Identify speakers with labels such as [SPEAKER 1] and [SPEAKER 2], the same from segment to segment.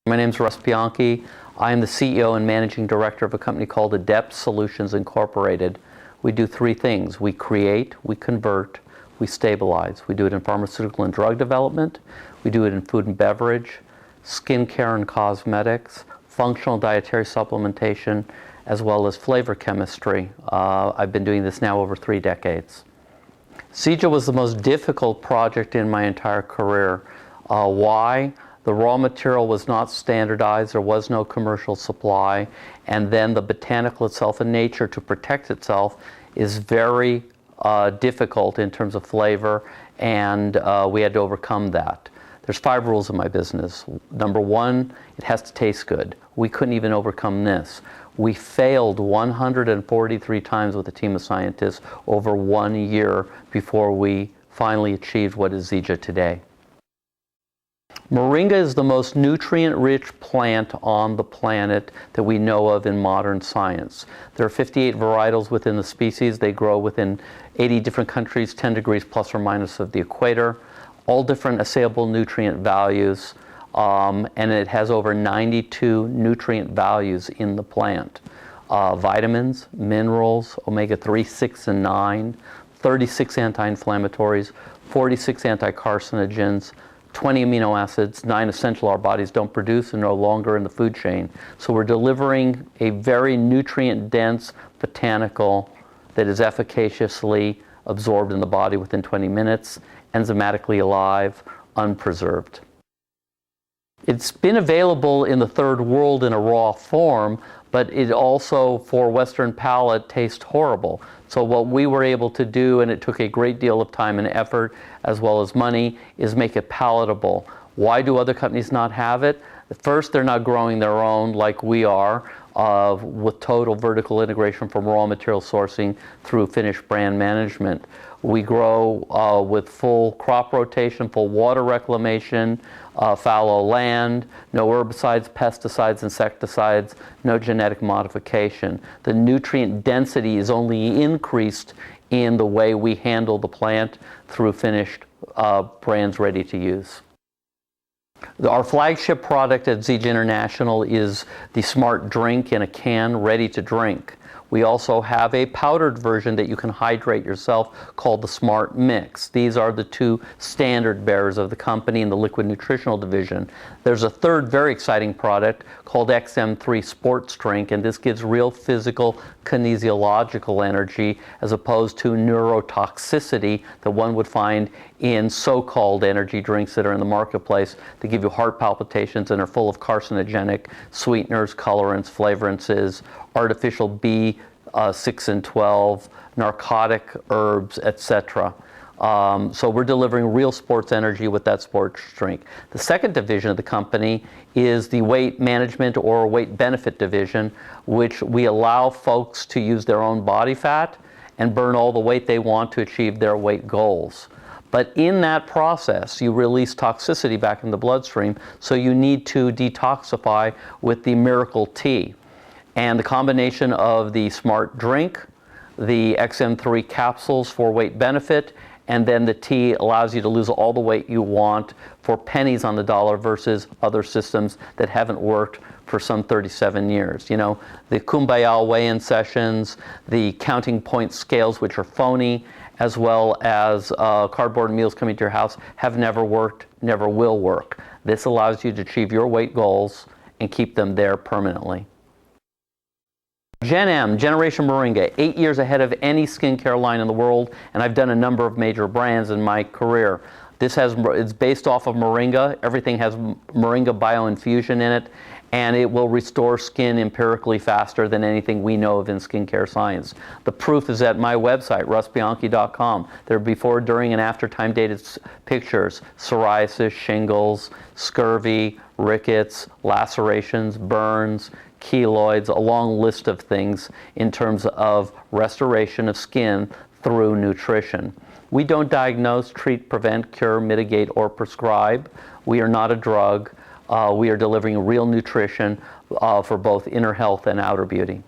[SPEAKER 1] My name is Russ Bianchi. I am the CEO and Managing Director of a company called Adept Solutions Incorporated. We do three things. We create, we convert, we stabilize. We do it in pharmaceutical and drug development. We do it in food and beverage, skincare and cosmetics, functional dietary supplementation, as well as flavor chemistry. I've been doing this now over 3 decades. Zija was the most difficult project in my entire career. Why? The raw material was not standardized, there was no commercial supply, and then the botanical itself and nature to protect itself is very difficult in terms of flavor, and we had to overcome that. There's 5 rules in my business. Number 1, it has to taste good. We couldn't even overcome this. We failed 143 times with a team of scientists over 1 year before we finally achieved what is Zija today. Moringa is the most nutrient-rich plant on the planet that we know of in modern science. There are 58 varietals within the species. They grow within 80 different countries, 10 degrees plus or minus of the equator, all different assayable nutrient values, and it has over 92 nutrient values in the plant. Vitamins, minerals, omega-3, 6, and 9, 36 anti-inflammatories, 46 anti-carcinogens, 20 amino acids, 9 essential our bodies don't produce and no longer in the food chain. So we're delivering a very nutrient-dense botanical that is efficaciously absorbed in the body within 20 minutes, enzymatically alive, unpreserved. It's been available in the third world in a raw form, but it also, for Western palate, tastes horrible. So what we were able to do, and it took a great deal of time and effort, as well as money, is make it palatable. Why do other companies not have it? First, they're not growing their own like we are, with total vertical integration from raw material sourcing through finished brand management. We grow with full crop rotation, full water reclamation, fallow land, no herbicides, pesticides, insecticides, no genetic modification. The nutrient density is only increased in the way we handle the plant through finished brands ready to use. Our flagship product at Zija International is the Smart Drink in a can, ready to drink. We also have a powdered version that you can hydrate yourself called the Smart Mix. These are the 2 standard bearers of the company in the liquid nutritional division. There's a third very exciting product called XM3 Sports Drink, and this gives real physical kinesiological energy as opposed to neurotoxicity that one would find in so-called energy drinks that are in the marketplace that give you heart palpitations and are full of carcinogenic sweeteners, colorants, flavorances, artificial B6 and 12, narcotic herbs, etc. So we're delivering real sports energy with that sports drink. The second division of the company is the weight management or weight benefit division, which we allow folks to use their own body fat and burn all the weight they want to achieve their weight goals. But in that process, you release toxicity back in the bloodstream, so you need to detoxify with the Miracle Tea. And the combination of the Smart Drink, the XM3 capsules for weight benefit, and then the tea allows you to lose all the weight you want for pennies on the dollar versus other systems that haven't worked for some 37 years. You know, the Kumbaya weigh-in sessions, the counting point scales, which are phony, as well as cardboard meals coming to your house have never worked, never will work. This allows you to achieve your weight goals and keep them there permanently. Gen M, Generation Moringa, 8 years ahead of any skincare line in the world, and I've done a number of major brands in my career. It's based off of Moringa. Everything has Moringa bioinfusion in it, and it will restore skin empirically faster than anything we know of in skincare science. The proof is at my website, russbianchi.com. There are before, during, and after time-dated pictures: psoriasis, shingles, scurvy, rickets, lacerations, burns, keloids, a long list of things in terms of restoration of skin through nutrition. We don't diagnose, treat, prevent, cure, mitigate, or prescribe. We are not a drug. We are delivering real nutrition for both inner health and outer beauty.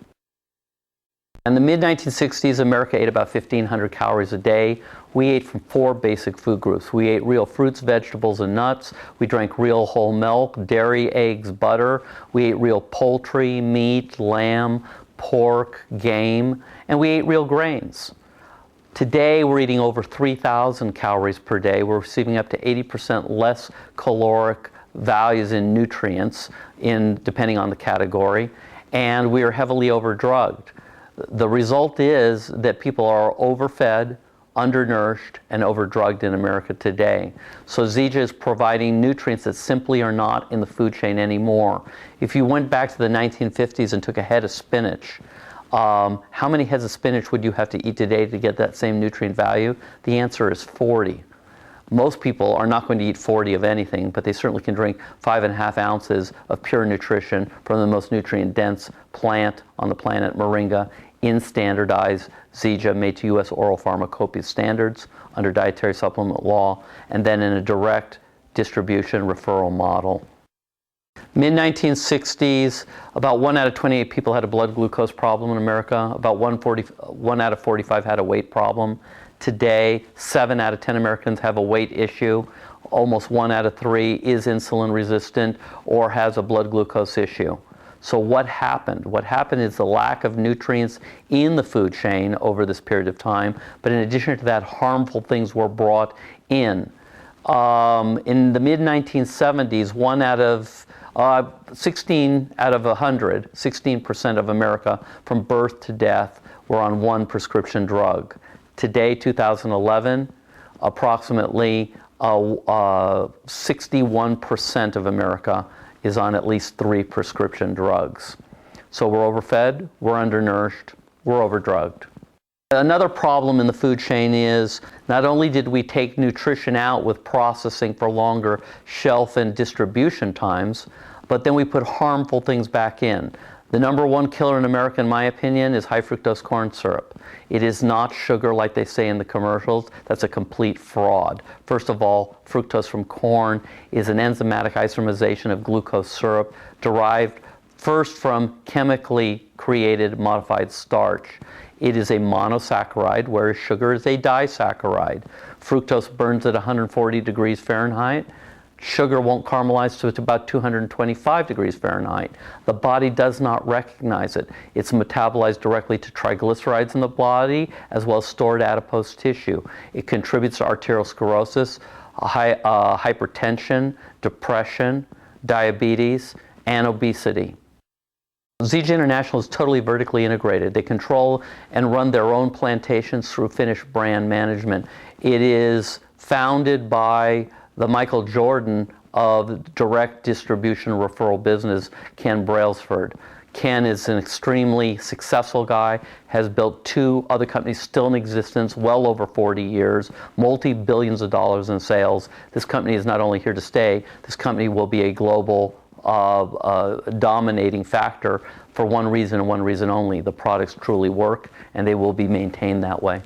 [SPEAKER 1] In the mid-1960s, America ate about 1,500 calories a day. We ate from 4 basic food groups. We ate real fruits, vegetables, and nuts. We drank real whole milk, dairy, eggs, butter. We ate real poultry, meat, lamb, pork, game, and we ate real grains. Today, we're eating over 3,000 calories per day. We're receiving up to 80% less caloric values in nutrients, depending on the category, and we are heavily overdrugged. The result is that people are overfed, undernourished, and overdrugged in America today. So Zija is providing nutrients that simply are not in the food chain anymore. If you went back to the 1950s and took a head of spinach, how many heads of spinach would you have to eat today to get that same nutrient value? The answer is 40. Most people are not going to eat 40 of anything, but they certainly can drink 5.5 ounces of pure nutrition from the most nutrient-dense plant on the planet, moringa, in standardized Zija, made to U.S. oral pharmacopoeia standards under dietary supplement law, and then in a direct distribution referral model. Mid-1960s, about 1 out of 28 people had a blood glucose problem in America. About 1 out of 45 had a weight problem. Today, 7 out of 10 Americans have a weight issue. Almost 1 out of 3 is insulin resistant or has a blood glucose issue. So what happened? What happened is the lack of nutrients in the food chain over this period of time. But in addition to that, harmful things were brought in. In the mid-1970s, 16 out of 100, 16% of America from birth to death were on 1 prescription drug. Today, 2011, approximately 61% of America is on at least 3 prescription drugs. So we're overfed, we're undernourished, we're overdrugged. Another problem in the food chain is not only did we take nutrition out with processing for longer shelf and distribution times, but then we put harmful things back in. The number 1 killer in America, in my opinion, is high fructose corn syrup. It is not sugar like they say in the commercials. That's a complete fraud. First of all, fructose from corn is an enzymatic isomerization of glucose syrup derived first from chemically created modified starch. It is a monosaccharide, whereas sugar is a disaccharide. Fructose burns at 140 degrees Fahrenheit. Sugar won't caramelize to about 225 degrees Fahrenheit. The body does not recognize it. It's metabolized directly to triglycerides in the body, as well as stored adipose tissue. It contributes to arteriosclerosis, hypertension, depression, diabetes, and obesity. Zija International is totally vertically integrated. They control and run their own plantations through Finnish brand management. It is founded by the Michael Jordan of direct distribution referral business, Ken Brailsford. Ken is an extremely successful guy, has built 2 other companies still in existence, well over 40 years, multi-billions of dollars in sales. This company is not only here to stay, this company will be a global dominating factor for one reason and one reason only. The products truly work, and they will be maintained that way.